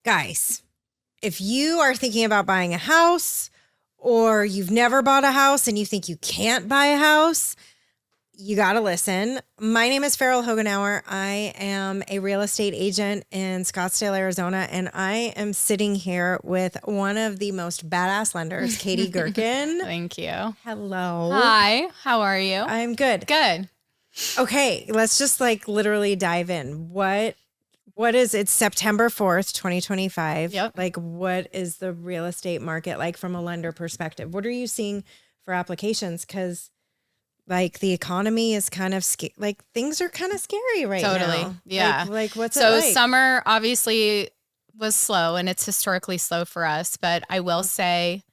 Guys, if you are thinking about buying a house or you've never bought a house and you think you can't buy a house, you got to listen. My name is Farrell Hogenauer. I am a real estate agent in Scottsdale, Arizona, and I am sitting here with one of the most badass lenders, Katie Gerken. Thank you. Hello. Hi, how are you? I'm good. Good. Okay, let's just literally dive in. What is it's September 4th, 2025. Yep. What is the real estate market like from a lender perspective? What are you seeing for applications? Because the economy is kind of things are kind of scary right now. Totally. Yeah. What's it so like? summer obviously was slow, and it's historically slow for us, but I will say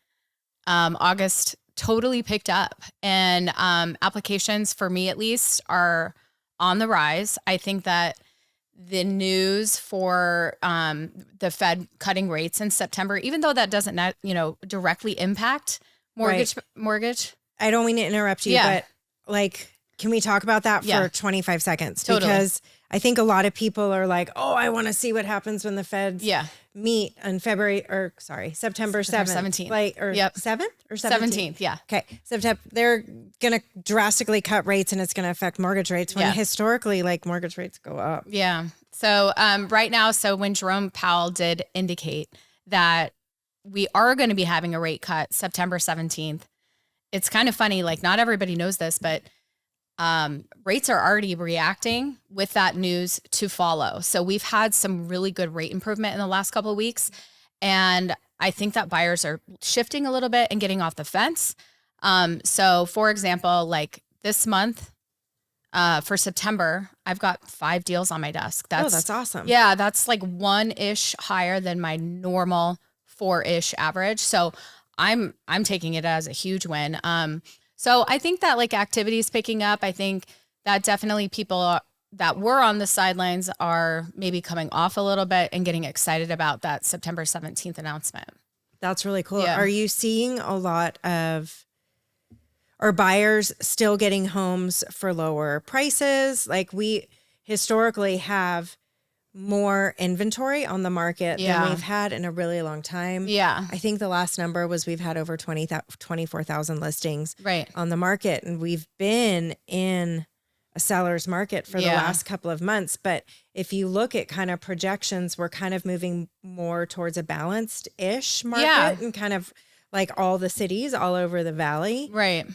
August totally picked up, and applications for me at least are on the rise. I think that the news for the Fed cutting rates in September, even though that doesn't directly impact mortgage. I don't mean to interrupt you, but can we talk about that for 25 seconds? Totally. Because I think a lot of people are like, oh, I want to see what happens when the Feds meet on September 7th. 17th. 7th or 17th? Yeah. Okay. September, they're going to drastically cut rates and it's going to affect mortgage rates when historically mortgage rates go up. Yeah. So right now, when Jerome Powell did indicate that we are going to be having a rate cut September 17th, it's kind of funny, not everybody knows this, but rates are already reacting with that news to follow. So we've had some really good rate improvement in the last couple of weeks. And I think that buyers are shifting a little bit and getting off the fence. So for example, this month, for September, I've got 5 deals on my desk. That's awesome. Yeah. That's 1-ish higher than my normal 4-ish average. So I'm taking it as a huge win. So I think that activity is picking up. I think that definitely people that were on the sidelines are maybe coming off a little bit and getting excited about that September 17th announcement. That's really cool. Yeah. Are you seeing a lot of, are buyers still getting homes for lower prices? We historically have more inventory on the market than we've had in a really long time. Yeah. I think the last number was we've had over 24,000 listings on the market. And we've been in a seller's market for the last couple of months. But if you look at kind of projections, we're kind of moving more towards a balanced-ish market and kind of all the cities all over the valley. Right.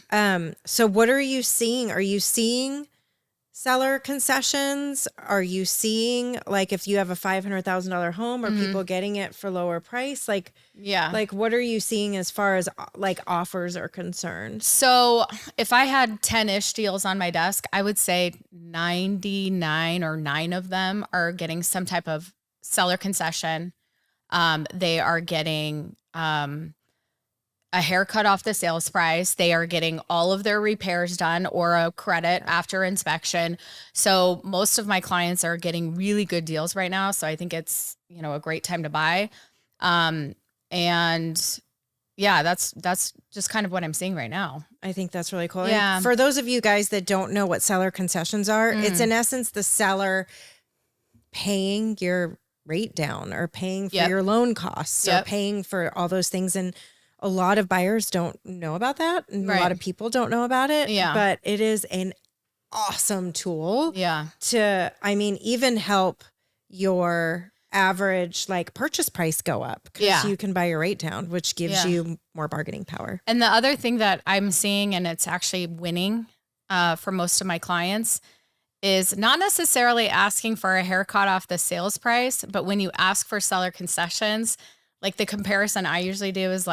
So what are you seeing? Are you seeing seller concessions? Are you seeing if you have a $500,000 home, are people getting it for lower price? What are you seeing as far as offers are concerned? So if I had 10-ish deals on my desk, I would say 99 or 9 of them are getting some type of seller concession. They are getting a haircut off the sales price. They are getting all of their repairs done or a credit after inspection. So most of my clients are getting really good deals right now. So I think it's, a great time to buy. And that's just kind of what I'm seeing right now. I think that's really cool. Yeah. And for those of you guys that don't know what seller concessions are, it's in essence the seller paying your rate down or paying for your loan costs or paying for all those things. And a lot of buyers don't know about that. And a lot of people don't know about it. Yeah. But it is an awesome tool to, even help your average purchase price go up because you can buy your rate down, which gives you more bargaining power. And the other thing that I'm seeing, and it's actually winning for most of my clients, is not necessarily asking for a haircut off the sales price, but when you ask for seller concessions, the comparison I usually do is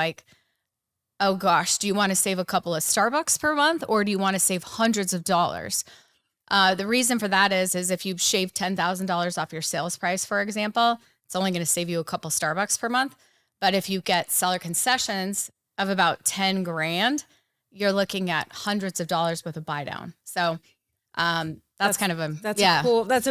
oh gosh, do you want to save a couple of Starbucks per month or do you want to save hundreds of dollars? The reason for that is if you shave $10,000 off your sales price, for example, it's only going to save you a couple Starbucks per month. But if you get seller concessions of about 10 grand, you're looking at hundreds of dollars with a buy down. So that's kind of a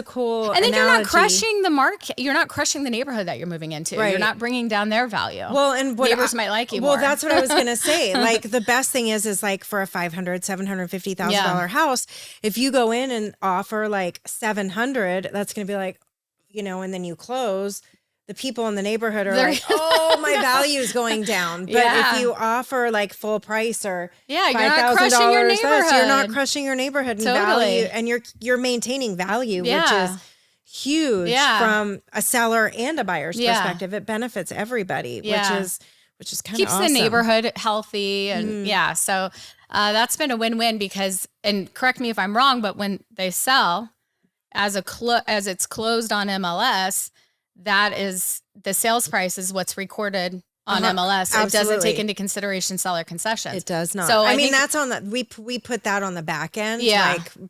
cool and then analogy. You're not crushing the market. You're not crushing the neighborhood that you're moving into. Right. You're not bringing down their value. Well, and what neighbors might like you more. Well, that's what I was going to say. The best thing is for a $500,000-$750,000 house, if you go in and offer $700, that's going to be and then you close, the people in the neighborhood are like, oh, my value is going down. But if you offer like full price or you're not crushing your neighborhood. You're not crushing your neighborhood in value, and you're maintaining value, which is huge from a seller and a buyer's perspective. It benefits everybody, which is kind of keeps awesome. the neighborhood healthy. And so that's been a win-win because, and correct me if I'm wrong, but when they sell as it's closed on MLS, that is the sales price is what's recorded on MLS. Absolutely. It doesn't take into consideration seller concessions. It does not. So I mean, that's on the, we put that on the back end,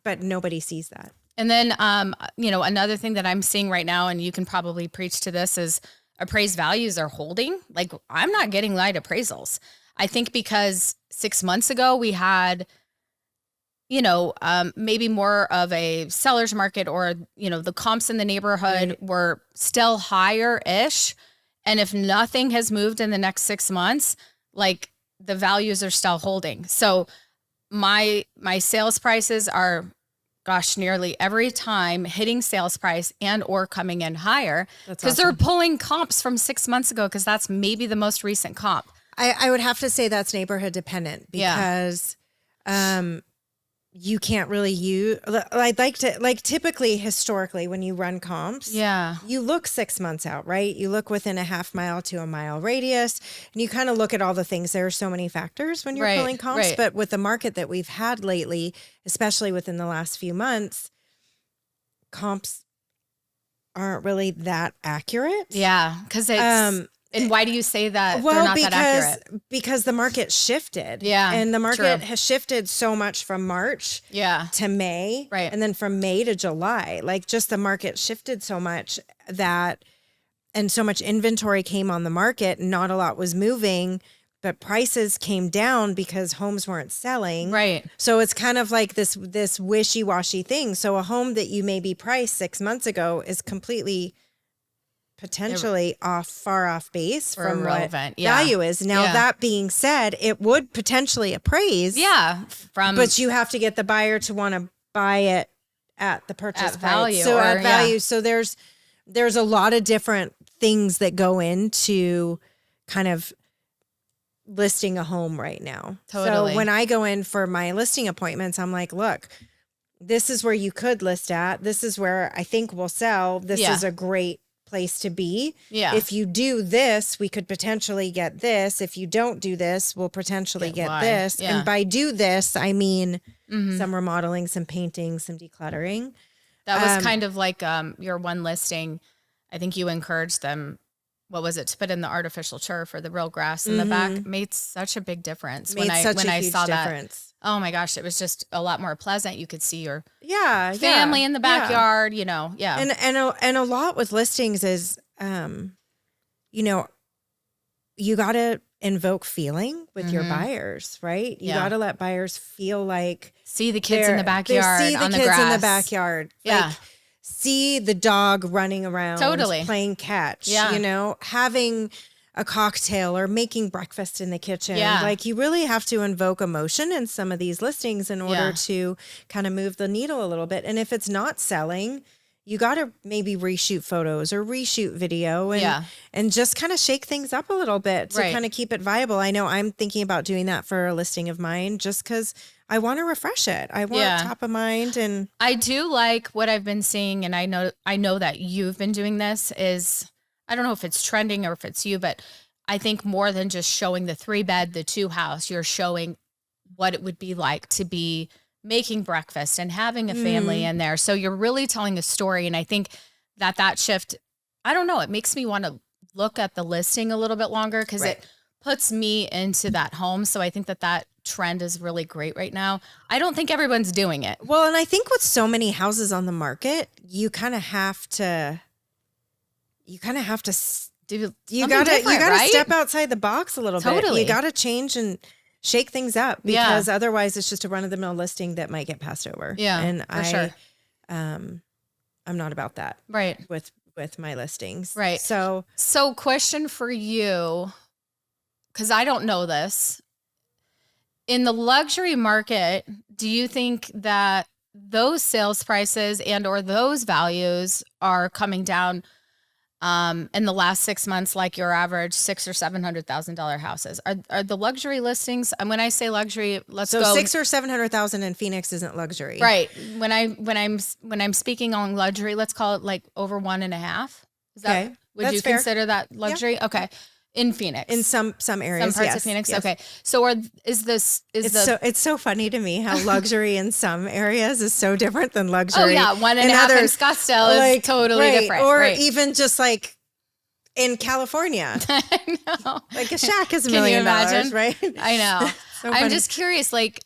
but nobody sees that. And then, another thing that I'm seeing right now, and you can probably preach to this, is appraised values are holding. Like, I'm not getting light appraisals. I think because 6 months ago we had, maybe more of a seller's market, or, the comps in the neighborhood were still higher-ish. And if nothing has moved in the next 6 months, like, the values are still holding. So my sales prices are, nearly every time hitting sales price and or coming in higher, because they're pulling comps from 6 months ago, because that's maybe the most recent comp. I would have to say that's neighborhood dependent, because you can't really use, typically historically when you run comps, you look 6 months out, right? You look within a half mile to a mile radius, and you kind of look at all the things. There are so many factors when you're pulling comps, but with the market that we've had lately, especially within the last few months, comps aren't really that accurate. Yeah, because it's... And why do you say that they're not that accurate? Because the market shifted. Yeah. And the market has shifted so much from March to May. Right. And then from May to July. Like, just the market shifted so much and so much inventory came on the market, and not a lot was moving, but prices came down because homes weren't selling. Right. So it's kind of like this wishy-washy thing. So a home that you maybe priced 6 months ago is completely potentially far off base from what value is. Now, that being said, it would potentially appraise. Yeah. But you have to get the buyer to want to buy it at the purchase price. Value. So at value. So there's a lot of different things that go into kind of listing a home right now. Totally. So when I go in for my listing appointments, I'm like, look, this is where you could list at. This is where I think we'll sell. This is a great place to be. Yeah. If you do this, we could potentially get this. If you don't do this, we'll potentially get this. Yeah. And by do this, I mean some remodeling, some painting, some decluttering. That was kind of like your one listing. I think you encouraged them, what was it, to put in the artificial turf or the real grass in the back. Made such a big difference when I saw that. Oh my gosh, it was just a lot more pleasant. You could see your family in the backyard, And a lot with listings is, you got to invoke feeling with your buyers, right? You got to let buyers feel like see the kids in the backyard, see the on the kids grass. in the backyard. Yeah. Like, see the dog running around, playing catch, having a cocktail or making breakfast in the kitchen. Yeah. Like, you really have to invoke emotion in some of these listings in order to kind of move the needle a little bit. And if it's not selling, you got to maybe reshoot photos or reshoot video and just kind of shake things up a little bit to kind of keep it viable. I know I'm thinking about doing that for a listing of mine just because I want to refresh it. I want top of mind. And I do like what I've been seeing. And I know that you've been doing this is, I don't know if it's trending or if it's you, but I think more than just showing the 3-bed, the 2-house, you're showing what it would be like to be making breakfast and having a family in there. So you're really telling a story. And I think that shift, I don't know, it makes me want to look at the listing a little bit longer because it puts me into that home. So I think that trend is really great right now. I don't think everyone's doing it. Well, and I think with so many houses on the market, you kind of have to step outside the box a little bit. You got to change and shake things up because otherwise it's just a run-of-the-mill listing that might get passed over. Yeah, and sure. I'm not about that. Right. With my listings. Right. So question for you, because I don't know this. In the luxury market, do you think that those sales prices and or those values are coming down in the last 6 months, like your average $600,000 or $700,000 houses. Are the luxury listings? And when I say luxury, let's go $600,000 or $700,000 in Phoenix isn't luxury, right? When I'm speaking on luxury, let's call it like over 1.5. Is that Okay. would That's you fair. consider that luxury? Yeah. Okay, in Phoenix, In some areas, some parts of Phoenix. Yes. Okay, so it's so funny to me how luxury in some areas is so different than luxury. Oh yeah, 1.5 in Scottsdale is totally different, or right. even just like in California, I know. like a shack is $1 Can you million, imagine? right? I know. So I'm funny. just curious, like,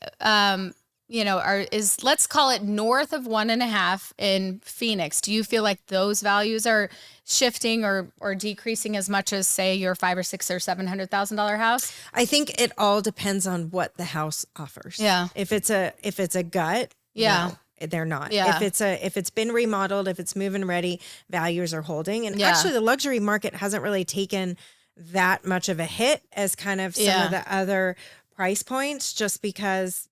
let's call it north of 1.5 in Phoenix. Do you feel like those values are shifting or decreasing as much as, say, your $500,000 or $600,000 or $700,000 house? I think it all depends on what the house offers. Yeah. If it's a gut, Yeah. no, they're not. Yeah. If it's been remodeled, if it's move-in ready, values are holding. And Yeah. actually the luxury market hasn't really taken that much of a hit as kind of some of the other price points, just because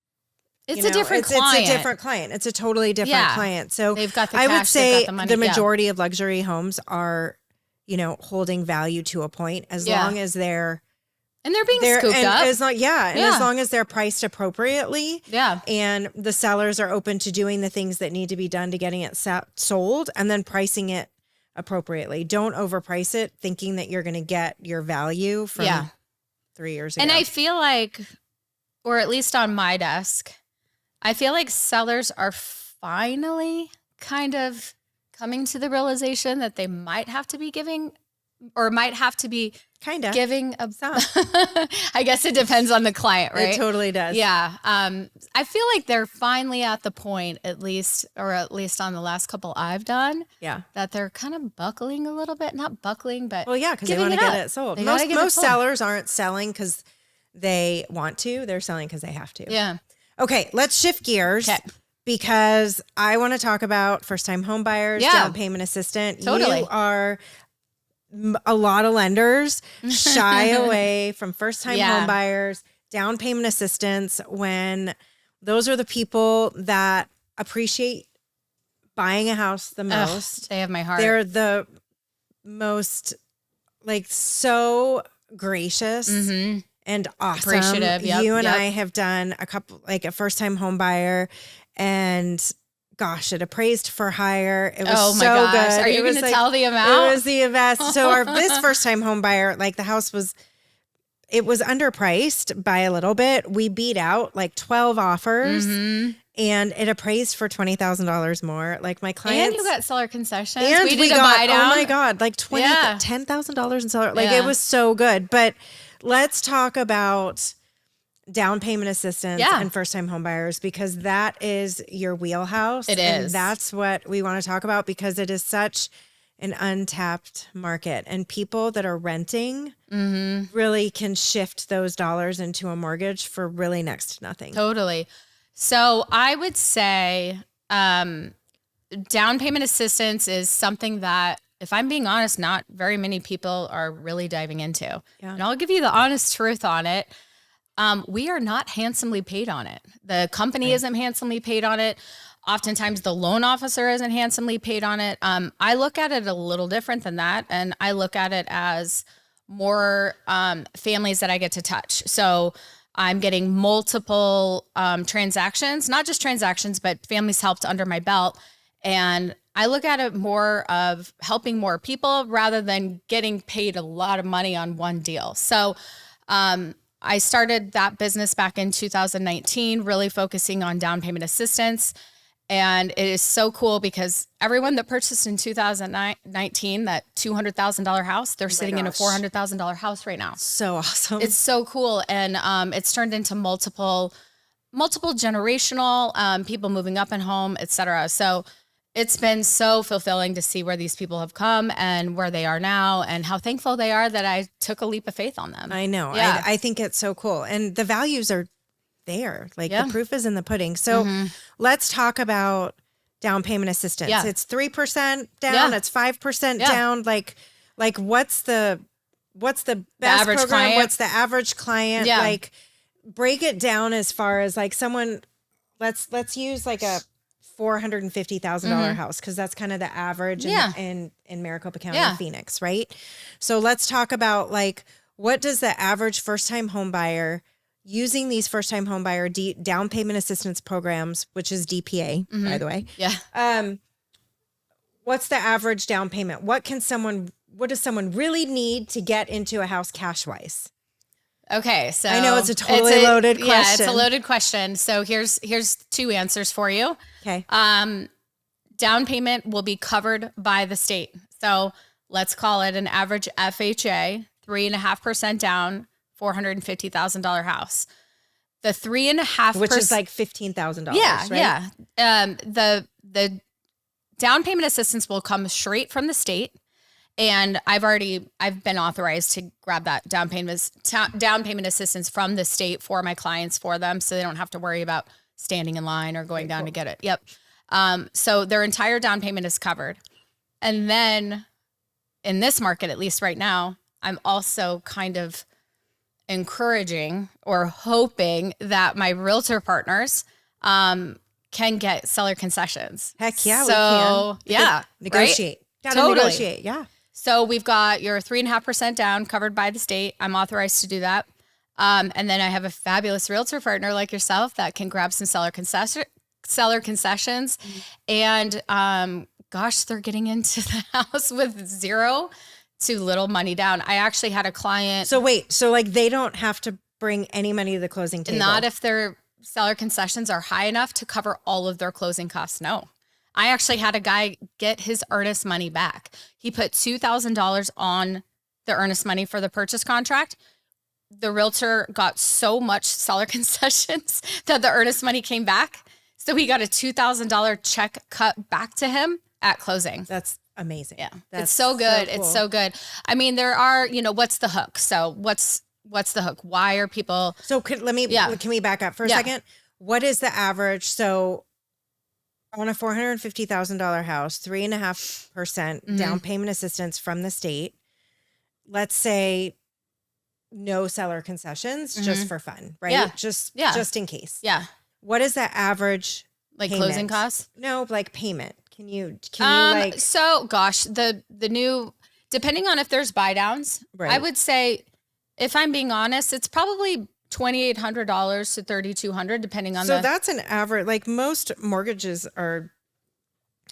it's a different client. It's a different client. It's a totally different client. So they've got the I cash, would say they've got the money. the majority of luxury homes are, holding value to a point as long as they're being scooped up. as long as they're priced appropriately. Yeah. And the sellers are open to doing the things that need to be done to getting it sold, and then pricing it appropriately. Don't overprice it thinking that you're going to get your value from 3 years ago. And I feel like, or at least on my desk, I feel like sellers are finally kind of coming to the realization that they might have to be giving, or might have to be giving a some. I guess it depends on the client, right? It totally does. Yeah. I feel like they're finally at the point, at least on the last couple I've done, that they're kind of buckling a little bit. Not buckling, but because they want to get it sold. Most sellers aren't selling because they want to. They're selling because they have to. Yeah. Okay, let's shift gears. Okay. Because I want to talk about first-time home buyers, down payment assistant. Totally. You are a lot of lenders shy away from first-time home buyers, down payment assistants, when those are the people that appreciate buying a house the most. They have my heart. They're the most so gracious. Mm-hmm. And awesome. Appreciative. Yep, you and I have done a first-time home buyer, and gosh, it appraised for hire. It was so good. Are you going to tell the amount? It was the best. So this first-time home buyer, the house was underpriced by a little bit. We beat out 12 offers. Mm-hmm. And it appraised for $20,000 more. My clients, and you got seller concessions. And we did got, a buy down. oh my God, $10,000 in seller. It was so good. But let's talk about down payment assistance and first-time home buyers, because that is your wheelhouse. It is. And that's what we want to talk about, because it is such an untapped market, and people that are renting really can shift those dollars into a mortgage for really next to nothing. Totally. So I would say down payment assistance is something that, if I'm being honest, not very many people are really diving into. Yeah. And I'll give you the honest truth on it. We are not handsomely paid on it. The company isn't handsomely paid on it. Oftentimes the loan officer isn't handsomely paid on it. I look at it a little different than that. And I look at it as more families that I get to touch. So I'm getting multiple transactions, not just transactions, but families helped under my belt. And I look at it more of helping more people rather than getting paid a lot of money on one deal. So I started that business back in 2019, really focusing on down payment assistance. And it is so cool because everyone that purchased in 2019, that $200,000 house, they're sitting in a $400,000 house right now. So awesome. It's so cool. And it's turned into multiple generational people moving up in home, et cetera. So it's been so fulfilling to see where these people have come and where they are now, and how thankful they are that I took a leap of faith on them. I know. Yeah. I think it's so cool. And the values are there. The proof is in the pudding. So let's talk about down payment assistance. Yeah. It's 3% down. It's 5% down. What's the best average program? client? What's the average client? Yeah. Break it down as far as someone, let's use a $450,000 house, because that's kind of the average in Maricopa County, Phoenix, right? So let's talk about like, what does the average first-time home buyer using these first-time home buyer down payment assistance programs, which is DPA, by the way. Yeah. What's the average down payment? What does someone really need to get into a house cash-wise? Okay, so I know it's a totally loaded question. Yeah, it's a loaded question. So here's 2 answers for you. Okay. Down payment will be covered by the state. So let's call it an average FHA, 3.5% down, $450,000 house. The 3.5%, which is like $15,000. Yeah, right? yeah. The down payment assistance will come straight from the state. And I've been authorized to grab that down payment assistance from the state for my clients for them, so they don't have to worry about standing in line or going down to get it. Yep. So their entire down payment is covered. And then in this market, at least right now, I'm also kind of encouraging or hoping that my realtor partners can get seller concessions. Heck yeah, so, we can. Yeah. Negotiate. Right? Gotta negotiate, yeah. So we've got your 3.5% down covered by the state. I'm authorized to do that. And then I have a fabulous realtor partner like yourself that can grab some seller concessions. And gosh, they're getting into the house with zero to little money down. I actually had a client. So wait, so like they don't have to bring any money to the closing table? Not if their seller concessions are high enough to cover all of their closing costs. No. I actually had a guy get his earnest money back. He put $2,000 on the earnest money for the purchase contract. The realtor got so much seller concessions that the earnest money came back. So he got a $2,000 check cut back to him at closing. That's amazing. Yeah. That's it's so good. So cool. It's so good. I mean, there are, what's the hook? So what's the hook? Why are people? So can we back up for a second? What is the average? So on a $450,000 house, 3.5% down payment assistance from the state. Let's say no seller concessions, just for fun, right? Yeah. Just in case. Yeah. What is the average payment? Closing costs? No, like payment. Can you like? So gosh, the new, depending on if there's buy downs, right. I would say, if I'm being honest, it's probably $2,800 to $3,200, depending on So that's an average. Like most mortgages are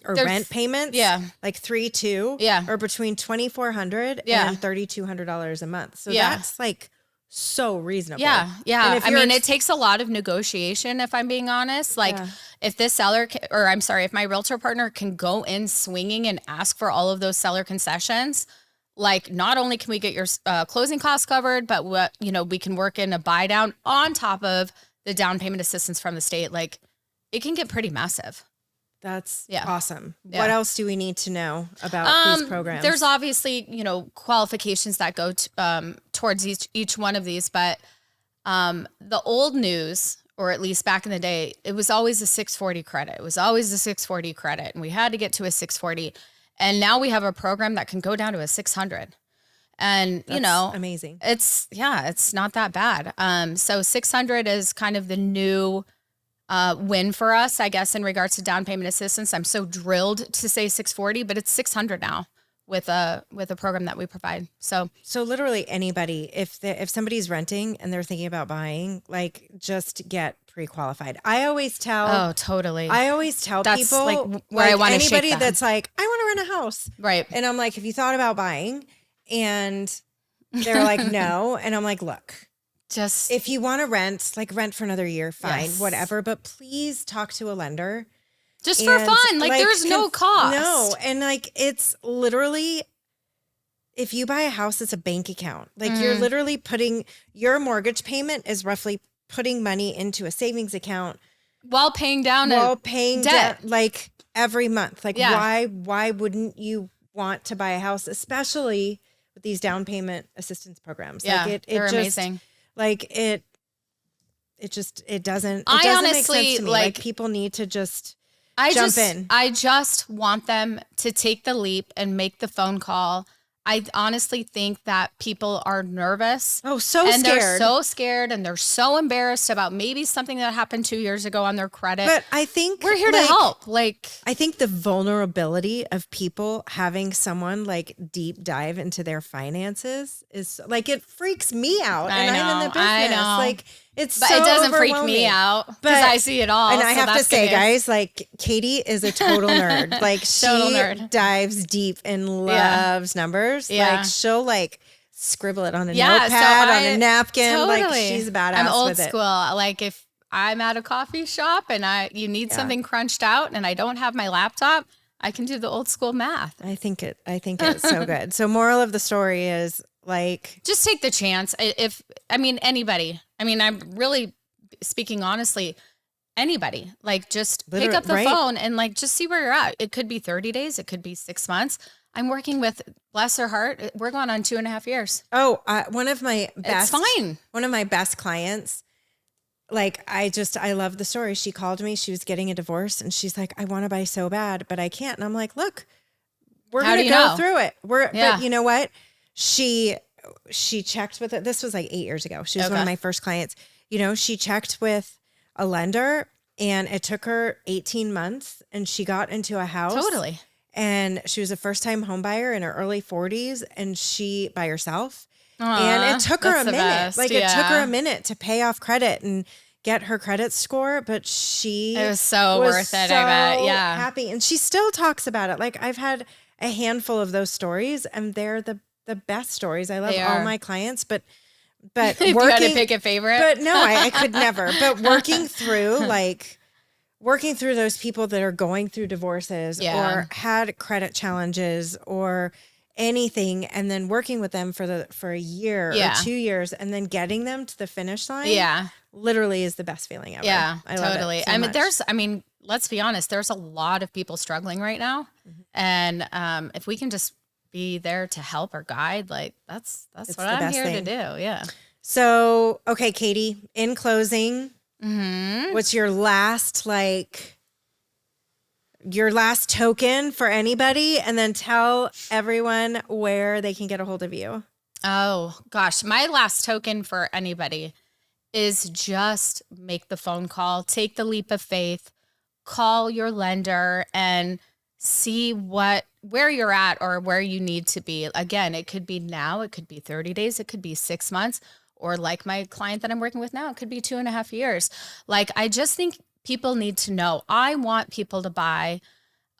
rent payments. Yeah. Like 3.2. Yeah. Or between $2,400 and $3,200 a month. So that's like so reasonable. Yeah. Yeah. And I mean, it takes a lot of negotiation, if I'm being honest. Like if this seller, if my realtor partner can go in swinging and ask for all of those seller concessions, like not only can we get your closing costs covered, but we can work in a buy down on top of the down payment assistance from the state. Like it can get pretty massive. That's awesome. Yeah. What else do we need to know about these programs? There's obviously, qualifications that go towards each one of these, but the old news, or at least back in the day, it was always a 640 credit. It was always a 640 credit, and we had to get to a 640. And now we have a program that can go down to a 600. And, That's amazing. It's not that bad. So 600 is kind of the new win for us, I guess, in regards to down payment assistance. I'm so drilled to say 640, but it's 600 now with a program that we provide. So literally anybody, if somebody's renting and they're thinking about buying, like just get pre-qualified. I always tell people that's like where I want to shake anybody them. that's like, I want to rent a house. Right. And I'm like, have you thought about buying? And they're like, no. And I'm like, look, just if you want to rent for another year, fine, Yes. whatever. But please talk to a lender. just for fun. Like there's no cost. No. And like, it's literally, if you buy a house, it's a bank account. Like you're literally putting your mortgage payment is roughly putting money into a savings account while paying down debt like every month. Like Yeah. why wouldn't you want to buy a house, especially with these down payment assistance programs? Yeah, Like they're just, amazing. Like it doesn't I honestly, make sense to me. like, Like people need to just jump in. I just want them to take the leap and make the phone call. I honestly think that people are nervous. Oh, so and scared. They're so scared and they're so embarrassed about maybe something that happened 2 years ago on their credit. But I think we're here to help. Like, I think the vulnerability of people having someone like deep dive into their finances is like, it freaks me out. And I'm in the business. I know. Like, but so it doesn't freak me out because I see it all. And I have to say, guys, like Katie is a total nerd. Like she dives deep and loves numbers. Yeah. Like she'll like scribble it on a notepad, on a napkin. Totally. Like she's badass. I'm old with it. school. Like if I'm at a coffee shop and you need something crunched out and I don't have my laptop, I can do the old school math. I think it's so good. So moral of the story is like, just take the chance. Anybody. I'm really speaking honestly, anybody, like just pick up the phone and like, just see where you're at. It could be 30 days. It could be 6 months. I'm working with, bless her heart, we're going on 2.5 years. Oh, one of my best, it's fine. One of my best clients, like, I love the story. She called me, she was getting a divorce and she's like, I want to buy so bad, but I can't. And I'm like, look, we're going to go through it. But you know what? She checked with it. This was like 8 years ago. She was one of my first clients. You know, she checked with a lender and it took her 18 months and she got into a house. Totally. And she was a first time home buyer in her early 40s and she by herself. Aww, and it took her a minute. Best. Like it took her a minute to pay off credit and get her credit score, but it was so worth it. I bet. Yeah. Happy. And she still talks about it. Like I've had a handful of those stories and they're the best stories. I love all my clients, but if you had to pick a favorite. But no, I could never. But working through those people that are going through divorces or had credit challenges or anything, and then working with them for a year or 2 years, and then getting them to the finish line, literally is the best feeling ever. Yeah, I love totally. It so much. Let's be honest. There's a lot of people struggling right now, and if we can just be there to help or guide, like that's what I'm here to do. Yeah. So, okay, Katie, in closing, what's your last token for anybody? And then tell everyone where they can get a hold of you. Oh gosh. My last token for anybody is just make the phone call, take the leap of faith, call your lender and see where you're at or where you need to be. Again, it could be now, it could be 30 days, it could be 6 months, or like my client that I'm working with now, it could be 2.5 years. Like, I just think people need to know. I want people to buy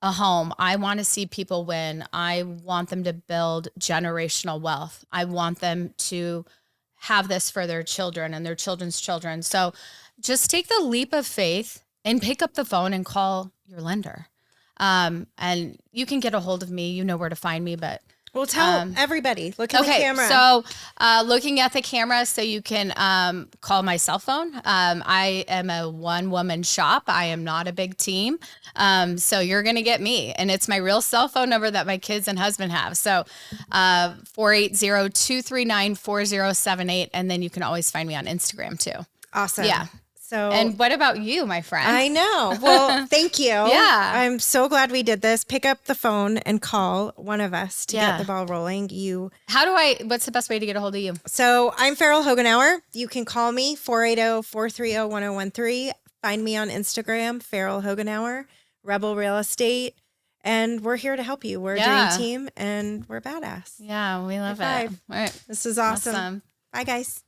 a home. I want to see people win. I want them to build generational wealth. I want them to have this for their children and their children's children. So just take the leap of faith and pick up the phone and call your lender. And you can get a hold of me. You know where to find me, but well, tell everybody. Look at the camera. So, looking at the camera, so you can call my cell phone. I am a one-woman shop. I am not a big team. So you're gonna get me, and it's my real cell phone number that my kids and husband have. So, 480-239-4078, and then you can always find me on Instagram too. Awesome. Yeah. So, and what about you, my friend? I know. Well, thank you. Yeah. I'm so glad we did this. Pick up the phone and call one of us to get the ball rolling. What's the best way to get a hold of you? So I'm Farrell Hogenauer. You can call me 480-430-1013. Find me on Instagram, Farrell Hogenauer, Rebel Real Estate. And we're here to help you. We're a dream team and we're badass. Yeah, we love it. All right. This is awesome. Bye, guys.